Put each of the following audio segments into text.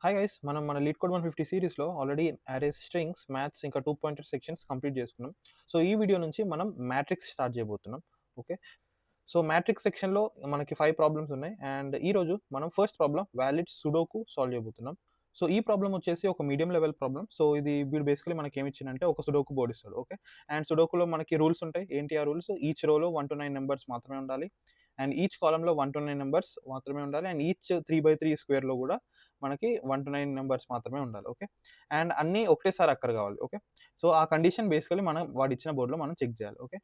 Hi guys మనం మన lead code 150 సిరీస్లో ఆల్రెడీ అరేస్ స్ట్రింగ్స్ మ్యాథ్స్ ఇంకా 2 పాయింటర్ సెక్షన్స్ కంప్లీట్ చేసుకున్నాం. సో ఈ వీడియో నుంచి మనం మ్యాట్రిక్స్ స్టార్ట్ చేయబోతున్నాం. ఓకే, సో మ్యాట్రిక్స్ సెక్షన్లో మనకి 5 ప్రాబ్లమ్స్ ఉన్నాయి అండ్ ఈరోజు మనం first problem valid sudoku solve చేయబోతున్నాం. సో ఈ ప్రాబ్లం వచ్చేసి ఒక మీడియం లెవెల్ ప్రాబ్లం. సో ఇది వీడు బేసికలీ మనకి ఏమి ఇచ్చిందంటే ఒక సుడోకు బోర్డ్ ఇస్తాడు. ఓకే, అండ్ సుడోకులో మనకి రూల్స్ ఉంటాయి. ఏంటి ఆ రూల్స్? ఈచ్ రోలో 1 to 9 నెంబర్స్ మాత్రమే ఉండాలి అండ్ ఈచ్ కాలంలో 1 to 9 నెంబర్స్ మాత్రమే ఉండాలి అండ్ ఈచ్ 3/3 స్క్వేర్లో కూడా మనకి 1 to 9 నెంబర్స్ మాత్రమే ఉండాలి. ఓకే, అండ్ అన్నీ ఒకటేసారి అక్కర కావాలి. ఓకే, సో ఆ కండిషన్ బేసికలీ మనం వాడు ఇచ్చిన బోర్డ్లో మనం చెక్ చేయాలి. ఓకే,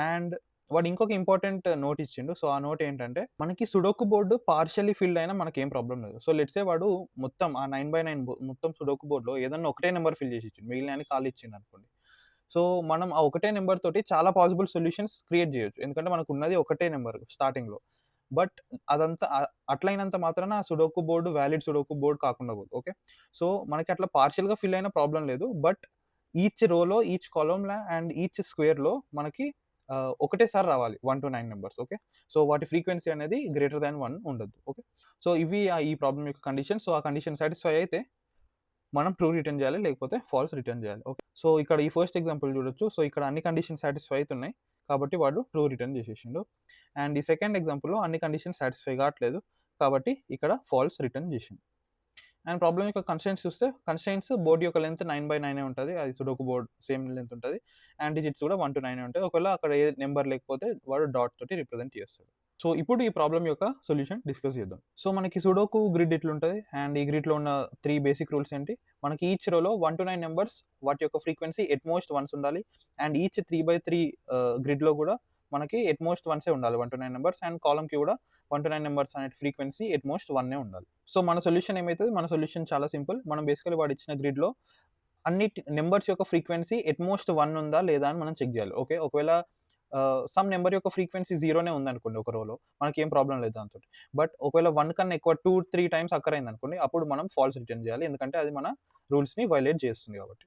అండ్ వాడు ఇంకొక ఇంపార్టెంట్ నోట్ ఇచ్చిండు. సో ఆ నోట్ ఏంటంటే మనకి సుడోకు బోర్డు పార్షియల్లీ ఫిల్డ్ అయినా మనకేం ప్రాబ్లం లేదు. సో లెట్స్ సే వాడు మొత్తం ఆ 9/9 మొత్తం సుడోకు బోర్డ్లో ఏదన్నా ఒకటే నెంబర్ ఫిల్ చేసి ఇచ్చిండు, మిగిలిన ఖాళీ ఇచ్చిండు అనుకోండి. సో మనం ఆ ఒకటే నెంబర్ తోటి చాలా పాసిబుల్ సొల్యూషన్స్ క్రియేట్ చేయొచ్చు. ఎందుకంటే మనకు ఉన్నది ఒకటే నెంబర్ స్టార్టింగ్‌లో. బట్ అదంతా అట్లయినంత మాత్రాన ఆ sudoku board valid sudoku board కాకుండా పోదు. ఓకే, సో మనకి అట్లా పార్షియల్‌గా ఫిల్ అయిన ప్రాబ్లమ్ లేదు. బట్ ఈచ్ రోలో, ఈచ్ కాలమ్‌ల అండ్ ఈచ్ స్క్వేర్‌లో మనకి ఒకటేసారి రావాలి 1 to 9 నంబర్స్. ఓకే, సో వాటి ఫ్రీక్వెన్సీ అనేది గ్రేటర్ థాన్ 1 ఉండొద్దు. ఓకే, సో ఇవి ఈ ప్రాబ్లమ్ యొక్క కండిషన్స్. సో ఆ కండిషన్ సాటిస్ఫై అయితే మనం ట్రూ రిటర్న్ చేయాలి, లేకపోతే ఫాల్స్ రిటర్న్ చేయాలి. ఓకే, సో ఇక్కడ ఈ ఫస్ట్ ఎగ్జాంపుల్ చూడొచ్చు. సో ఇక్కడ అన్ని కండిషన్స్ సాటిస్ఫై అవుతున్నాయి కాబట్టి వాడు ట్రూ రిటర్న్ చేసేసిండు. అండ్ ఈ సెకండ్ ఎగ్జాంపుల్‌లో అన్ని కండిషన్స్ సాటిస్ఫై కావట్లేదు కాబట్టి ఇక్కడ ఫాల్స్ రిటర్న్ చేసిండు. అండ్ ప్రాబ్లమ్ యొక్క కన్స్ట్రెయింట్స్ చూస్తే కన్స్ట్రెయింట్స్ బోర్డ్ యొక్క లెంత్ 9/9 ఉంటది. అది సుడోకు బోర్డ్ సేమ్ లెంత్ ఉంటది. అండ్ డిజిట్స్ కూడా 1 to 9 ఉంటాయి. ఒకవేళ అక్కడ ఏ నెంబర్ లేకపోతే వాడు డాట్ తోటి రిప్రజెంట్ చేస్తాడు. సో ఇప్పుడు ఈ ప్రాబ్లమ్ యొక్క సొల్యూషన్ డిస్కస్ చేద్దాం. సో మనకి సుడోకు గ్రిడ్ ఇట్లుంటది అండ్ ఈ గ్రిడ్‌లో ఉన్న 3 బేసిక్ రూల్స్ ఏంటి? మనకి ఈచ్ రోలో 1 to 9 నంబర్స్ వాటి యొక్క ఫ్రీక్వెన్సీ ఎట్ మోస్ట్ వన్స్ ఉండాలి. అండ్ ఈచ్ 3/3 గ్రిడ్‌లో కూడా మనకి ఎట్ మోస్ట్ వన్సే ఉండాలి 1 to 9 నంబర్స్. అండ్ కాలమ్‌కి కూడా 1 to 9 నంబర్స్ అనే ఫ్రీక్వెన్సీ ఎట్ మోస్ట్ 1 ఉండాలి. సో మన సొల్యూషన్ ఏమైతది? మన సొల్యూషన్ చాలా సింపుల్. మనం బేసికల్లీ వాడు ఇచ్చిన గ్రిడ్‌లో అన్నిటి నంబర్స్ యొక్క ఫ్రీక్వెన్సీ ఎట్ మోస్ట్ 1 ఉందా లేదా అని మనం చెక్ చేయాలి. ఓకే, ఒకవేళ సమ్ నంబర్ యొక్క ఫ్రీక్వెన్సీ 0నే ఉందనుకోండి ఒక రోలో, మనకేం ప్రాబ్లమ్ లేదు దాంతోటి. బట్ ఒకవేళ 1 కన్నా ఎక్కువ 2, 3 టైమ్స్ అక్కర్ అయిందనుకోండి, అప్పుడు మనం ఫాల్స్ రిటర్న్ చేయాలి. ఎందుకంటే అది మన రూల్స్‌ని వయలేట్ చేస్తుంది కాబట్టి.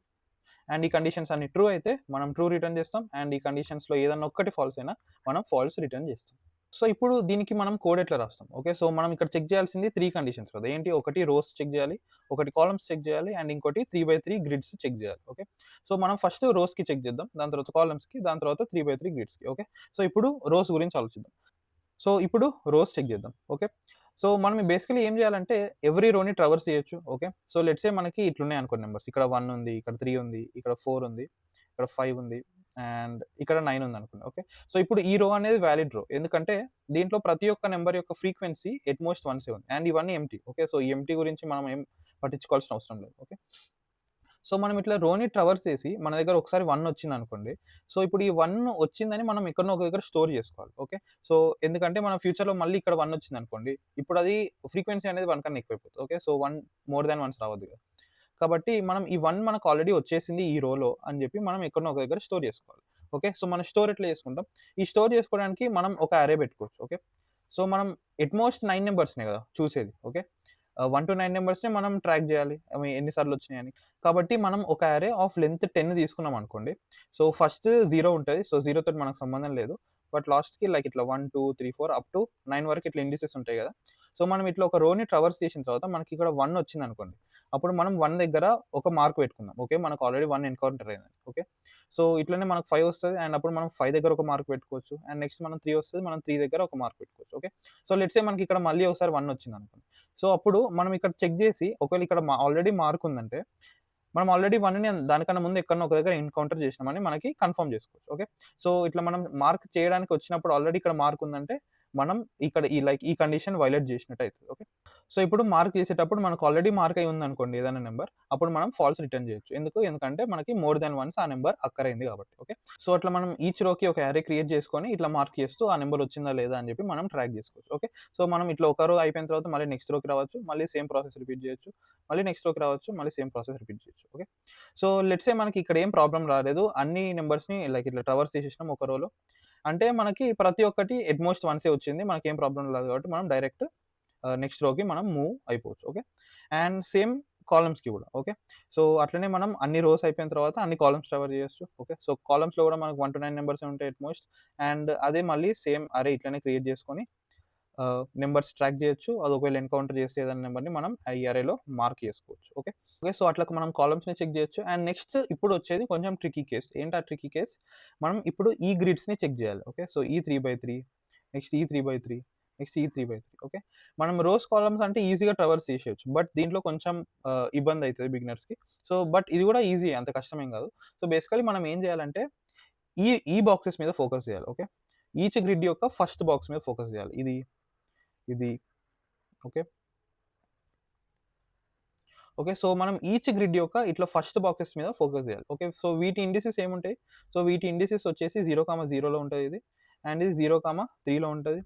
అండ్ ఈ కండిషన్స్ అన్ని ట్రూ అయితే మనం ట్రూ రిటర్న్ చేస్తాం. అండ్ ఈ కండిషన్స్‌లో ఏదన్నా ఒక్కటి ఫాల్స్ అయినా మనం ఫాల్స్ రిటర్న్ చేస్తాం. సో ఇప్పుడు దీనికి మనం కోడ్ ఎట్లా రాస్తాం? ఓకే, సో మనం ఇక్కడ చెక్ చేయాల్సింది 3 కండిషన్స్ కదా! ఏంటి? ఒకటి రోస్ చెక్ చేయాలి, ఒకటి కాలమ్స్ చెక్ చేయాలి అండ్ ఇంకోటి 3/3 గ్రిడ్స్ చెక్ చేయాలి. ఓకే, సో మనం ఫస్ట్ రోస్‌కి చెక్ చేద్దాం. దాని తర్వాత కాలమ్స్‌కి, దాని తర్వాత 3/3 గ్రిడ్స్‌కి. ఓకే, సో ఇప్పుడు రోస్ గురించి ఆలోచిద్దాం. సో ఇప్పుడు రోస్ చెక్ చేద్దాం. ఓకే, సో మనం బేసికల్లీ ఏం చేయాలంటే ఎవ్రీ రోని ట్రావర్స్ చేయొచ్చు. ఓకే, సో లెట్స్ సే మనకి ఇట్లున్నాయి అనుకోండి నంబర్స్. ఇక్కడ 1 ఉంది, ఇక్కడ 3 ఉంది, ఇక్కడ 4 ఉంది, ఇక్కడ 5 ఉంది అండ్ ఇక్కడ 9 ఉందనుకోండి. ఓకే, సో ఇప్పుడు ఈ రో అనేది వాలిడ్ రో. ఎందుకంటే దీంట్లో ప్రతి ఒక్క నంబర్ యొక్క ఫ్రీక్వెన్సీ ఎట్ మోస్ట్ వన్సే ఉంది అండ్ ఇవన్నీ ఎంప్టీ. ఓకే, సో ఈ ఎంప్టీ గురించి మనం ఏం పట్టించుకోవాల్సిన అవసరం లేదు. ఓకే, సో మనం ఇట్లా రోని ట్రావర్స్ చేసి మన దగ్గర ఒకసారి 1 వచ్చిందనుకోండి. సో ఇప్పుడు ఈ 1 వచ్చిందని మనం ఎక్కడనో ఒక దగ్గర స్టోర్ చేసుకోవాలి. ఓకే, సో ఎందుకంటే మన ఫ్యూచర్‌లో మళ్ళీ ఇక్కడ 1 వచ్చిందనుకోండి. ఇప్పుడు అది ఫ్రీక్వెన్సీ అనేది 1 కన్నా ఎక్కువైపోతది. Okay, so 1 more than once రావద్దు కదా! కాబట్టి మనం ఈ 1 మనకు ఆల్రెడీ వచ్చేసింది ఈ రోలో అని చెప్పి మనం ఎక్కడనో ఒక దగ్గర స్టోర్ చేసుకోవాలి. ఓకే, సో మనం స్టోర్ ఎట్లా చేసుకుంటాం? ఈ స్టోర్ చేసుకోవడానికి మనం ఒక అర్రే పెట్టుకోవచ్చు. ఓకే, సో మనం ఎట్ మోస్ట్ 9 నంబర్స్‌నే కదా చూసేది. ఓకే, 1 to 9 నంబర్స్‌ని మనం ట్రాక్ చేయాలి. అవి ఎన్ని సార్లు వచ్చినాయని. కాబట్టి మనం ఒక అర్రే ఆఫ్ లెంత్ 10 తీసుకున్నాం అనుకోండి. సో ఫస్ట్ 0 ఉంటది. సో 0 తోటి మనకు సంబంధం లేదు. బట్ లాస్ట్‌కి లైక్ ఇట్లా 1, 2, 3, 4 అప్ టు 9 వరకు ఇట్లా ఇండిసెస్ ఉంటాయి కదా! సో మనం ఇట్లా ఒక రోని ట్రావర్స్ చేసిన తర్వాత మనకి ఇక్కడ 1 వచ్చిందనుకోండి. అప్పుడు మనం 1 దగ్గర ఒక మార్క్ పెట్టుకుందాం. ఓకే, మనకు ఆల్రెడీ 1 ఎన్కౌంటర్ అయింది. ఓకే, సో ఇట్లనే మనకు 5 వస్తది అండ్ అప్పుడు మనం 5 దగ్గర ఒక మార్క్ పెట్టుకోవచ్చు. అండ్ నెక్స్ట్ మనం 3 వస్తది. మనం 3 దగ్గర ఒక మార్క్ పెట్టుకోవచ్చు. ఓకే, సో లెట్స్ సే మనకి ఇక్కడ మళ్ళీ ఒకసారి 1 వచ్చిందనుకోండి. సో అప్పుడు మనం ఇక్కడ చెక్ చేసి ఒకవేళ ఇక్కడ ఆల్రెడీ మార్క్ ఉందంటే మనం ఆల్రెడీ 1ని దానికన్నా ముందు ఎక్కడనో ఒక దగ్గర ఎన్కౌంటర్ చేసినామని మనకి కన్ఫర్మ్ చేసుకోవచ్చు. ఓకే, సో ఇట్లా మనం మార్క్ చేయడానికి వచ్చినప్పుడు ఆల్రెడీ ఇక్కడ మార్క్ ఉందంటే మనం ఇక్కడ ఈ కండిషన్ వయలేట్ చేసినట్టు అయితది. ఓకే, సో ఇప్పుడు మార్క్ చేసేటప్పుడు మనకు ఆల్రెడీ మార్క్ అయ్యి ఉందనుకోండి ఏదైనా నంబర్, అప్పుడు మనం ఫాల్స్ రిటర్న్ చేయొచ్చు. ఎందుకంటే మనకి మోర్ థాన్ వన్స్ ఆ నంబర్ అక్కర్ అయింది కాబట్టి. ఓకే, సో అట్లా మనం ఈచ్ రోకి ఒక అర్రే క్రియేట్ చేసుకొని ఇట్లా మార్క్ చేస్తూ ఆ నంబర్ వచ్చిందా లేదా అని చెప్పి మనం ట్రాక్ చేసుకోవచ్చు. ఓకే, సో మనం ఇట్లా ఒక రో అయిపోయిన తర్వాత మళ్ళీ నెక్స్ట్ రోకి రావచ్చు. మళ్ళీ సేమ్ ప్రాసెస్ రిపీట్ చేయొచ్చు. మళ్ళీ నెక్స్ట్ రోకి రావచ్చు. మళ్ళీ సేమ్ ప్రాసెస్ రిపీట్ చేయొచ్చు. ఓకే, సో లెట్స్ సే మనకి ఇక్కడ ఏం ప్రాబ్లమ్ రాలేదు. అన్ని నంబర్స్‌ని లైక్ ఇట్లా ట్రావర్స్ చేసేసినాం ఒక రోలో. అంటే మనకి ప్రతి ఒక్కటి ఎట్ మోస్ట్ వన్సే వచ్చింది. మనకేం ప్రాబ్లమ్ లేదు కాబట్టి మనం డైరెక్ట్ నెక్స్ట్ రోకి మనం మూవ్ అయిపోవచ్చు. ఓకే, అండ్ సేమ్ కాలమ్స్‌కి కూడా. ఓకే, సో అట్లనే మనం అన్ని రోస్ అయిపోయిన తర్వాత అన్ని కాలమ్స్ ట్రావర్ చేయొచ్చు. ఓకే, సో కాలమ్స్‌లో కూడా మనకు 1 to 9 నంబర్సే ఉంటాయి ఎట్ మోస్ట్. అండ్ అదే మళ్ళీ సేమ్ అరే ఇట్లనే క్రియేట్ చేసుకొని నెంబర్స్ ట్రాక్ చేయొచ్చు. అది ఒకవేళ ఎన్‌కౌంటర్ చేస్తే ఏదైనా నెంబర్‌ని మనం ఈ అరేలో మార్క్ చేసుకోవచ్చు. ఓకే. ఓకే. సో, అట్లా మనం కాలమ్స్‌ని చెక్ చేయొచ్చు. అండ్ నెక్స్ట్ ఇప్పుడొచ్చేది కొంచెం ట్రిక్కీ కేస్. ఏంటి ఆ ట్రిక్కీ కేస్? మనం ఇప్పుడు ఈ గ్రిడ్స్‌ని చెక్ చేయాలి. ఓకే. సో, ఈ 3/3 నెక్స్ట్ ఈ 3/3 నెక్స్ట్ ఈ 3/3 ఓకే. మనం రోస్, కాలమ్స్ అంటే ఈజీగా ట్రావర్స్ చేసేయొచ్చు. బట్ దీంట్లో కొంచెం ఇబ్బందయితది బిగినర్స్‌కి. సో, బట్ ఇది కూడా ఈజీయే, అంత కష్టమేం కాదు. సో, బేసికల్లీ మనం ఏం చేయాలంటే ఈ ఈ బాక్సెస్ మీద ఫోకస్ చేయాలి. ఓకే. ఈచ్ గ్రిడ్ యొక్క ఫస్ట్ బాక్స్ మీద ఫోకస్ చేయాలి. ఇది ఓకే. ఓకే. సో, మనం ఈచ్ గ్రిడ్ యొక్క ఇట్లా ఫస్ట్ బాక్సెస్ మీద ఫోకస్ చేయాలి. ఓకే. సో, వీటి ఇండిసెస్ ఏముంటాయి? సో, వీటి ఇండిసెస్ వచ్చేసి 0,0లో ఉంటది ఇది. అండ్ ఇది 0,3లో ఉంటది.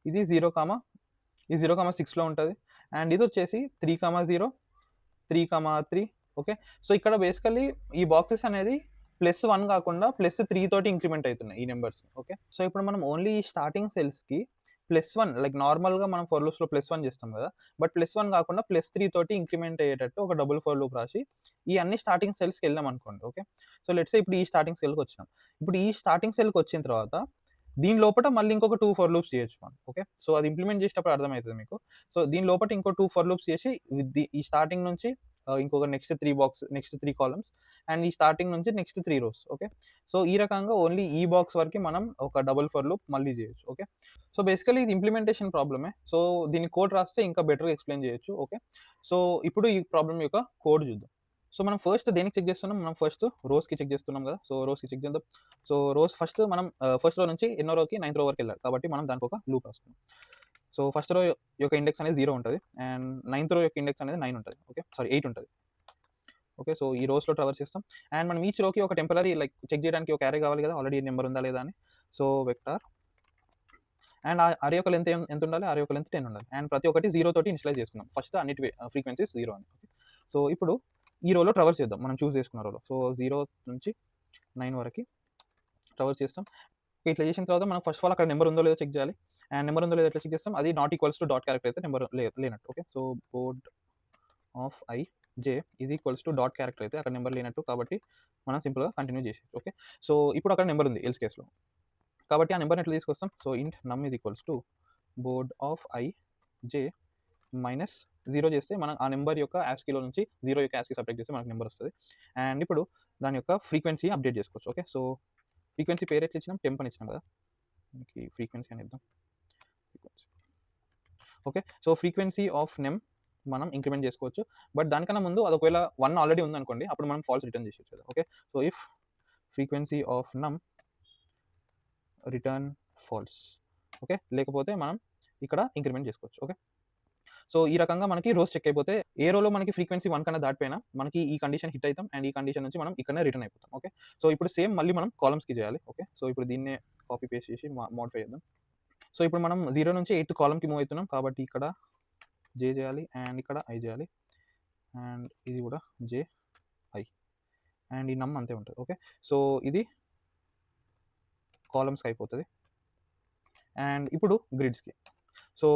ఇది 0,6లో ఉంటది. అండ్ ఇదొచ్చేసి 3,0 3,3 ఓకే. సో, ఇక్కడ బేసికల్లీ ఈ బాక్సెస్ అనేది +1 కాకుండా +3 తోటి ఇంక్రిమెంట్ అయితున్నాయి ఈ నంబర్స్. ఓకే. సో, ఇప్పుడు మనం ఓన్లీ ఈ స్టార్టింగ్ సెల్స్‌కి +1 లైక్ నార్మల్‌గా మనం ఫర్ లూప్స్‌లో +1 చేస్తాం కదా! బట్ +1 కాకుండా +3 తోటి ఇంక్రిమెంట్ అయ్యేటట్టు ఒక డబుల్ ఫర్ లూప్ రాసి ఈ అన్ని స్టార్టింగ్ సెల్స్‌కి వెళ్ళామనుకోండి. ఓకే. సో, లెట్స్ సే ఇప్పుడు ఈ స్టార్టింగ్ సెల్‌కొచ్చినాం. ఇప్పుడు ఈ స్టార్టింగ్ సెల్‌కొచ్చిన తర్వాత దీని లోపట మళ్ళీ ఇంకొక 2 ఫర్ లూప్స్ చేయొచ్చు మనం. ఓకే. సో, అది ఇంప్లిమెంట్ చేసేటప్పుడు అర్థమైతది మీకు. సో, దీని లోపట ఇంకో 2 ఫర్ లూప్స్ చేసి ఈ స్టార్టింగ్ నుంచి ఇంకొక నెక్స్ట్ 3 కాలమ్స్ అండ్ ఈ స్టార్టింగ్ నుంచి నెక్స్ట్ 3 రోస్. ఓకే. సో, ఈ రకంగా ఓన్లీ ఈ బాక్స్ వరకి మనం ఒక డబుల్ ఫర్ లూప్ మళ్ళీ చేయొచ్చు. ఓకే. సో, బేసికల్లీ ఇది ఇంప్లిమెంటేషన్ ప్రాబ్లమే. సో, దీన్ని కోడ్ రాస్తే ఇంకా బెటర్‌గా ఎక్స్‌ప్లెయిన్ చేయొచ్చు. ఓకే. సో, ఇప్పుడు ఈ ప్రాబ్లమ్ యొక్క కోడ్ చూద్దాం. సో, మనం ఫస్ట్ దేనికి చెక్ చేస్తున్నాం? మనం ఫస్ట్ రోస్‌కి చెక్ చేస్తున్నాం కదా! సో, రోస్‌కి చెక్ చేద్దాం. సో, రోస్ ఫస్ట్ మనం ఫస్ట్ రో నుంచి ఎన్నో రోకి నైన్త్ రో వరకెళ్ళాలి. కాబట్టి మనం దానికొక లూప్ రాసుకుందాం. సో, ఫస్ట్ రో యొక్క ఇండెక్స్ అనేది 0 ఉంటది. అండ్ నైన్త్ రో యొక్క ఇండెక్స్ అనేది 9 ఉంటది. ఓకే. సారీ 8 ఉంటది. ఓకే. సో, ఈ రోస్‌లో ట్రావర్స్ చేస్తాం. అండ్ మనం ఈచ్ రోకి ఒక టెంపరరీ లైక్ చెక్ చేయడానికి ఒక అరే కావాలి కదా! ఆల్రెడీ నంబర్ ఉందా లేదా అని. సో, వెక్టార్ అండ్ ఆ అరే యొక్క లెంత్ ఎంత ఉండాలి? అరే యొక్క లెంత్ 10 ఉండాలి. అండ్ ప్రతి ఒక్కటి 0 తోటి ఇనిషియలైజ్ చేసుకున్నాం. ఫస్ట్ అన్నిటివి ఫ్రీక్వెన్సీస్ 0 అని. సో, ఇప్పుడు ఈ రోలో ట్రావర్స్ చేద్దాం. మనం చూస్ చేసుకున్న రోలో. సో, 0 నుంచి 9 వరకి ట్రావర్స్ చేస్తాం. ఇట్లా చేసిన తర్వాత మనం ఫస్ట్ ఆఫ్ ఆల్ అక్కడ నంబర్ ఉందో లేదో చెక్ చేయాలి. అండ్ నంబర్ ఉందో లేదో ఎట్లా చెక్ చేస్తాం? అది not equals to dot character అయితే నంబర్ లేనట్టు. Okay. So, board of J is equals to dot character అయితే అక్కడ నంబర్ లేనట్టు. కాబట్టి మనం సింపుల్‌గా కంటిన్యూ చేసేయొచ్చు. ఓకే. సో, ఇప్పుడు అక్కడ నంబర్ ఉంది ఎల్స్ కేస్‌లో. కాబట్టి ఆ నంబర్‌ని ఎట్లా తీసుకొస్తాం? సో, ఇంట్ నమ్ is equals to board of J minus 0 చేస్తే మనం ఆ నంబర్ యొక్క యాస్కీలో నుంచి 0 యొక్క యాస్కీ సబ్ట్రాక్ట్ చేస్తే మనకు నంబర్ వస్తది. అండ్ ఇప్పుడు దాని యొక్క ఫ్రీక్వెన్సీ అప్డేట్ చేసుకోవచ్చు. ఓకే. సో, ఫ్రీక్వెన్సీ పేరు ఎట్లా ఇచ్చినాం? టెంప్ అని ఇచ్చినాం కదా! దీనికి ఫ్రీక్వెన్సీ అని ఇద్దాం. Frequency. Okay. So, frequency of name మనం ఇంక్రిమెంట్ చేసుకోవచ్చు. బట్ దానికన్నా ముందు అది ఒకవేళ 1 ఆల్రెడీ ఉందనుకోండి. అప్పుడు మనం ఫాల్స్ రిటర్న్ చేసేయొచ్చు కదా! Okay. So, if frequency of నమ్ రిటర్న్ ఫాల్స్. ఓకే. లేకపోతే మనం ఇక్కడ ఇంక్రిమెంట్ చేసుకోవచ్చు. ఓకే. సో, ఈ రకంగా మనకి రోస్ చెక్ అయిపోతే ఏ రోలో మనకి ఫ్రీక్వెన్సీ 1 కన్నా దాటిపోయినా మనకి ఈ కండిషన్ హిట్ అయితాం. అండ్ ఈ కండిషన్ నుంచి మనం ఇక్కడనే రిటర్న్ అయిపోతాం. ఓకే. సో, ఇప్పుడు సేమ్ మళ్ళీ మనం కాలమ్స్‌కి చేయాలి. ఓకే. సో, ఇప్పుడు దీన్నే కాపీ పేస్ట్ చేసి మోడిఫై చేద్దాం. సో, ఇప్పుడు మనం 0 నుంచి 8 కాలమ్‌కి మూవ్ అయితున్నాం. కాబట్టి ఇక్కడ జే చేయాలి. అండ్ ఇక్కడ ఐ చేయాలి. అండ్ ఇది కూడా జే, ఐ. అండ్ ఈ నమ్ అంతే ఉంటది. ఓకే. సో, ఇది కాలమ్స్‌కి అయిపోతది. అండ్ ఇప్పుడు గ్రిడ్స్‌కి. So,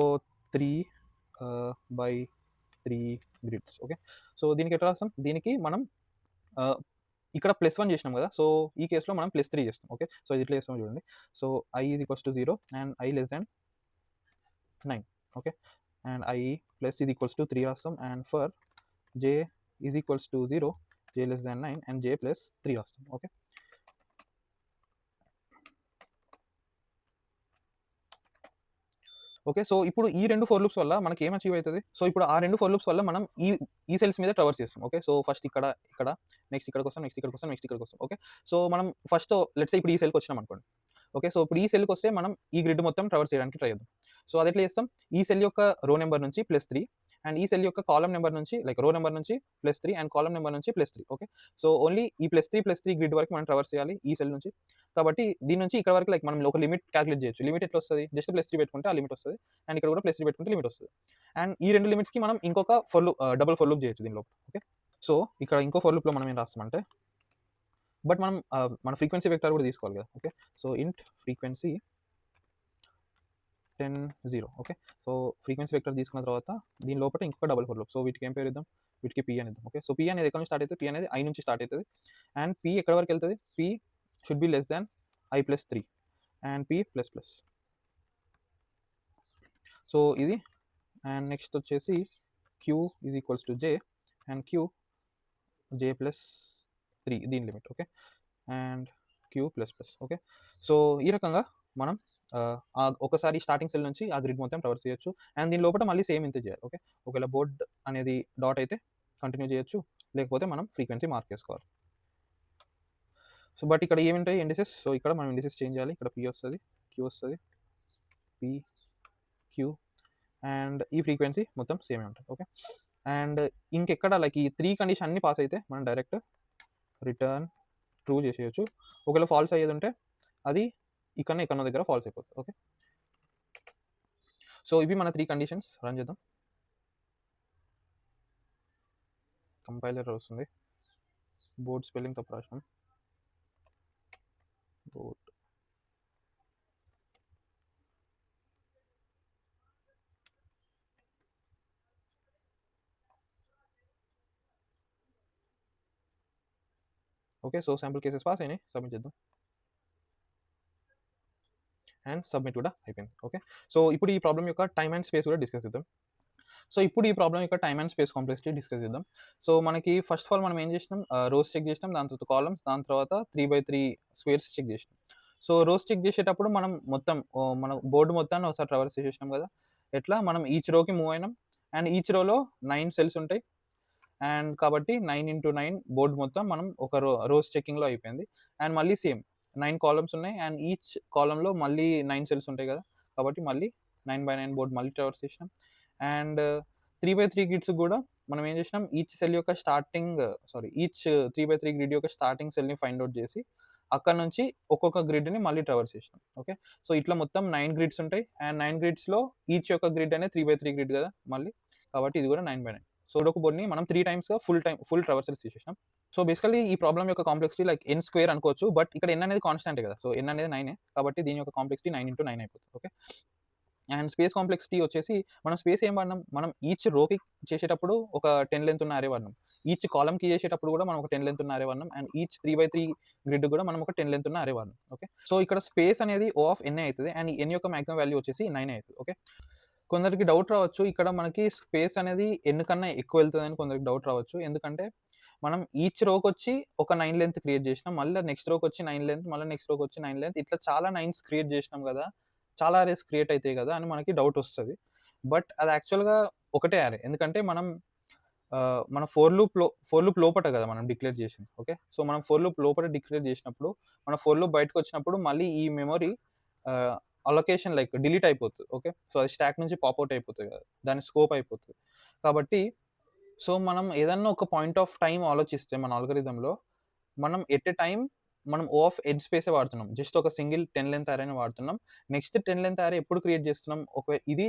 3/3 grids. ఓకే. సో, దీనికి ఎట్లా రాస్తాం? దీనికి మనం ఆహ్, ఇక్కడ +1 చేసినాం కదా! సో, ఈ కేస్‌లో మనం +3 చేస్తాం. ఓకే. సో, ఇది ఎట్లా చేస్తామో చూడండి. So, i is equals to 0 and i less than 9. Okay. And i plus ఇది ఈక్వల్స్ టు 3 రాస్తాం. And for j is equals to 0, j less than 9 and j plus 3 రాస్తాం. ఓకే. ఓకే. సో, ఇప్పుడు ఈ 2 for loops వల్ల మనకి ఏం achieve అయితది? So, ఇప్పుడు ఆ 2 ఫర్ లూప్స్ వల్ల మనం ఈ సెల్స్ మీద ట్రావర్స్ చేస్తాం. ఓకే. సో, ఫస్ట్ ఇక్కడ, నెక్స్ట్ ఇక్కడికొస్తాం, నెక్స్ట్ ఇక్కడికొస్తాం, నెక్స్ట్ ఇక్కడికొస్తాం. ఓకే. సో, మనం ఫస్ట్ లెట్స్ సే ఇప్పుడు ఈ సెల్‌కొచ్చినాం అనుకోండి. ఓకే. సో, ఇప్పుడు ఈ సెల్‌కొస్తే మనం ఈ గ్రిడ్ మొత్తం ట్రావర్స్ చేయడానికి ట్రై చేద్దాం. సో, అదెట్లా చేస్తాం? ఈ సెల్ యొక్క రో నంబర్ నుంచి +3 అండ్ ఈ సెల్ యొక్క కాలమ్ నంబర్ నుంచి లైక్ రో నంబర్ నుంచి +3 అండ్ కాలమ్ నంబర్ నుంచి +3. ఓకే. సో, ఓన్లీ ఈ +3 గ్రిడ్ వరకు మనం ట్రావర్స్ చేయాలి ఈ సెల్ నుంచి. కాబట్టి దీని నుంచి ఇక్కడ వరకు లైక్ మనం ఒక లిమిట్ కాలిక్యులేట్ చేయొచ్చు. లిమిట్ ఎట్లా వస్తది? జస్ట్ +3 పెట్టుకుంటే ఆ లిమిట్ వస్తది. అండ్ ఇక్కడ కూడా +3 పెట్టుకుంటే లిమిట్ వస్తది. అండ్ ఈ 2 లిమిట్స్‌కి మనం ఇంకొక డబుల్ ఫర్ లూప్ చేయొచ్చు దీనిలో. ఓకే. సో, ఇక్కడ ఇంకో ఫర్ లూప్‌లో మనం ఏం రాస్తామంటే బట్ మనం మన ఫ్రీక్వెన్సీ వెక్టార్ కూడా తీసుకోవాలి కదా! ఓకే. సో, ఇంట్ frequency 10, 0 okay. So, frequency vector తీసుకున్న తర్వాత దీని లోపల ఇంకొక డబుల్ ఫర్ లూప్. సో, వీటికి ఏం పేరు ఇద్దాం? వీటికి పి అని ఇద్దాం. ఓకే. సో, పి అనేది ఎక్కడి నుంచి స్టార్ట్ అయితది? పి అనేది ఐ నుంచి స్టార్ట్ అయితది. అండ్ పి ఎక్కడి వరకు ఎళ్తది? P should be less than i + 3 and P plus plus. So ఇది అండ్ నెక్స్ట్ వచ్చేసి Q is equals to J and Q J plus 3 దీని లిమిట్. Okay. And Q plus plus. Okay. So ఈ రకంగా మనం ఒకసారి స్టార్టింగ్ సెల్ నుంచి ఆ గ్రిడ్ మొత్తం ట్రావర్స్ చేయొచ్చు. అండ్ దీని లోపల మళ్ళీ సేమ్ ఇంతే చేయాలి. ఓకే. ఒకవేళ బోర్డ్ అనేది డాట్ అయితే కంటిన్యూ చేయొచ్చు, లేకపోతే మనం ఫ్రీక్వెన్సీ మార్క్ చేసుకోవాలి. సో బట్ ఇక్కడ ఏముంటాయి ఇండిసెస్. సో ఇక్కడ మనం ఇండిసెస్ చేంజ్ చేయాలి. ఇక్కడ పి వస్తుంది, క్యూ వస్తుంది, పి క్యూ అండ్ ఈ ఫ్రీక్వెన్సీ మొత్తం సేమే ఉంటుంది. ఓకే. అండ్ ఇంకెక్కడ లైక్ ఈ 3 కండిషన్ అన్ని పాస్ అయితే మనం డైరెక్ట్ రిటర్న్ ట్రూ చేసేయచ్చు. ఒకవేళ ఫాల్స్ అయ్యేది ఉంటే అది ఇక్కడ దగ్గర ఫాల్స్ అయిపోతుంది. ఓకే. సో ఇవి మన 3 కండిషన్స్. రన్ చేద్దాం. కంపైలర్ వస్తుంది. బోర్డ్ స్పెల్లింగ్ తప్పు రాసినాం. Board okay. So sample cases pass అయినాయి. సబ్మిట్ చేద్దాం. అండ్ సబ్మిట్ కూడా అయిపోయింది. ఓకే. సో ఇప్పుడు ఈ ప్రాబ్లమ్ యొక్క టైమ్ అండ్ స్పేస్ కూడా డిస్కస్ చేద్దాం. సో ఇప్పుడు ఈ ప్రాబ్లమ్ యొక్క time and space complexity discuss చేద్దాం. సో మనకి ఫస్ట్ ఆఫ్ ఆల్ మనం ఏం చేసినాం, రోస్ చెక్ చేసినాం, దాని తర్వాత కాలమ్స్, దాని తర్వాత 3/3 స్క్వేర్స్ చెక్ చేసినాం. సో రోస్ చెక్ చేసేటప్పుడు మనం మొత్తం మన బోర్డు మొత్తాన్ని ఒకసారి ట్రావర్స్ చేసేసినాం కదా. ఎట్లా మనం ఈచ్ రోకి మూవ్ అయినాం అండ్ ఈచ్ రోలో 9 సెల్స్ ఉంటాయి. అండ్ కాబట్టి 9x9 బోర్డు మొత్తం మనం ఒక రోస్ చెకింగ్లో అయిపోయింది. అండ్ మళ్ళీ సేమ్ 9 కాలమ్స్ ఉన్నాయి అండ్ ఈచ్ కాలంలో మళ్ళీ 9 సెల్స్ ఉంటాయి కదా. కాబట్టి మళ్ళీ 9x9 బోర్డు మళ్ళీ ట్రావర్స్ చేసినాం. అండ్ 3/3 గ్రిడ్స్ కూడా మనం ఏం చేసినాం, ఈచ్ సెల్ యొక్క ఈచ్ 3/3 గ్రిడ్ యొక్క స్టార్టింగ్ సెల్ని ఫైండ్ అవుట్ చేసి అక్కడ నుంచి ఒక్కొక్క గ్రిడ్ని మళ్ళీ ట్రావర్స్ చేసినాం. ఓకే. సో ఇట్లా మొత్తం 9 గ్రిడ్స్ ఉంటాయి అండ్ 9 గ్రిడ్స్లో ఈచ్ యొక్క గ్రిడ్ అనేది 3/3 గ్రిడ్ కదా మళ్ళీ. కాబట్టి ఇది కూడా 9x9. సో ఒక బోర్డ్ని మనం 3 టైమ్స్గా ఫుల్ ట్రావర్సల్స్ చేసేసినాం. సో బేసికల్లీ ఈ ప్రాబ్లమ్ యొక్క కాంప్లెక్సిటీ లైక్ n స్క్వేర్ అనుకోవచ్చు. బట్ ఇక్కడ n అనేది కాన్స్టాంటే కదా. సో n అనేది 9 కాబట్టి దీని యొక్క కాంప్లెక్సిటీ 9x9 అయిపోతుంది. ఓకే. అండ్ స్పేస్ కాంప్లెక్సిటీ వచ్చేసి మనం స్పేస్ ఏం వాడినాం, మనం ఈచ్ రోకి చేసేటప్పుడు ఒక 10 లెంత్ ఉన్న అరే వాడినాం. ఈచ్ కాలమ్కి చేసేటప్పుడు కూడా మనం ఒక 10 లెంత్ ఉన్న అరే వాడినాం. అండ్ ఈచ్ 3/3 గ్రిడ్ కూడా మనం ఒక 10 లెంత్ ఉన్న అరే వాడినాం. ఓకే. సో ఇక్కడ స్పేస్ అనేది O ఆఫ్ n అవుతుంది అండ్ n యొక్క మాక్సిమం వాల్యూ వచ్చేసి 9 అవుతుంది. ఓకే. కొందరికి డౌట్ రావచ్చు, ఇక్కడ మనకి స్పేస్ అనేది n కన్నా ఎక్కువ వెళ్తుందని కొందరికి డౌట్ రావచ్చు. ఎందుకంటే మనం ఈచ్ రోకి వచ్చి ఒక 9 లెంత్ క్రియేట్ చేసినాం, మళ్ళీ నెక్స్ట్ రోకి వచ్చి 9 లెంత్, మళ్ళీ నెక్స్ట్ రోకి వచ్చి 9 లెంత్, ఇట్లా చాలా 9s క్రియేట్ చేసినాం కదా, చాలా అరేస్ క్రియేట్ అవుతాయి కదా అని మనకి డౌట్ వస్తుంది. బట్ అది యాక్చువల్గా ఒకటే అరే. ఎందుకంటే మన ఫోర్ లూప్ లోపట కదా మనం డిక్లేర్ చేసింది. ఓకే. సో మనం ఫోర్ లూప్ లోపల డిక్లేర్ చేసినప్పుడు మన ఫోర్ లూప్ బయటకు వచ్చినప్పుడు మళ్ళీ ఈ మెమరీ అలొకేషన్ లైక్ డిలీట్ అయిపోతుంది. ఓకే. సో అది స్టాక్ నుంచి పాప్అవుట్ అయిపోతుంది కదా, దాని స్కోప్ అయిపోతుంది. కాబట్టి సో మనం ఏదన్నా ఒక పాయింట్ ఆఫ్ టైం ఆలోచిస్తే మన ఆల్గరిథంలో మనం ఎట్ ఎ టైం మనం O ఆఫ్ ఎడ్జ్ స్పేసే వాడుతున్నాం. జస్ట్ ఒక సింగిల్ 10 లెంత్ అరేని వాడుతున్నాం. నెక్స్ట్ 10 లెంత్ అరే ఎప్పుడు క్రియేట్ చేస్తున్నాం, ఇది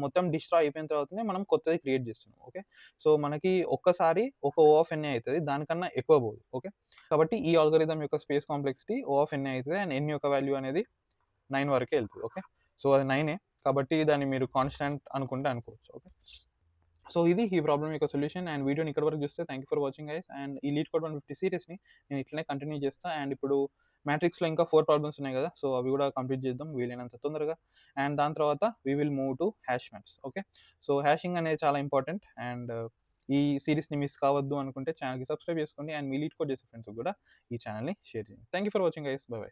మొత్తం డిస్ట్రాయ్ అయిపోయిన తర్వాతనే మనం కొత్తది క్రియేట్ చేస్తున్నాం. ఓకే. సో మనకి ఒక్కసారి ఒక O ఆఫ్ n అవుతుంది, దానికన్నా ఎక్కువ పోదు. ఓకే. కాబట్టి ఈ ఆల్గరిథం యొక్క space complexity O of n అవుతుంది అండ్ n యొక్క వాల్యూ అనేది 9 వరకే వెళ్తుంది. ఓకే. సో అది 9 కాబట్టి దాన్ని మీరు కాన్స్టాంట్ అనుకుంటే అనుకోవచ్చు. ఓకే. సో ఇది ఈ ప్రాబ్లమ్ యొక్క సొల్యూషన్. అండ్ వీడియోని ఇక్కడ వరకు చూస్తే thank you for watching guys. And ఈ లీడ్ కోడ్ 150 సిరీస్ని నేను ఇట్లనే కంటిన్యూ చేస్తాను. అండ్ ఇప్పుడు మ్యాట్రిక్స్లో ఇంకా 4 ప్రాబ్లమ్స్ ఉన్నాయి కదా, సో అవి కూడా కంప్లీట్ చేద్దాం వీలైనంత తొందరగా. అండ్ దాని తర్వాత we will move to hash maps. Okay. So hashing అనేది చాలా ఇంపార్టెంట్. అండ్ ఈ సిరీస్ని మిస్ కావద్దు అనుకుంటే ఛానల్కి సబ్స్క్రైబ్ చేసుకోండి అండ్ మీ లీడ్ కోడ్ చేసే ఫ్రెండ్స్కి కూడా ఈ ఛానల్ని షేర్ చేయండి. Thank you for watching guys. By by.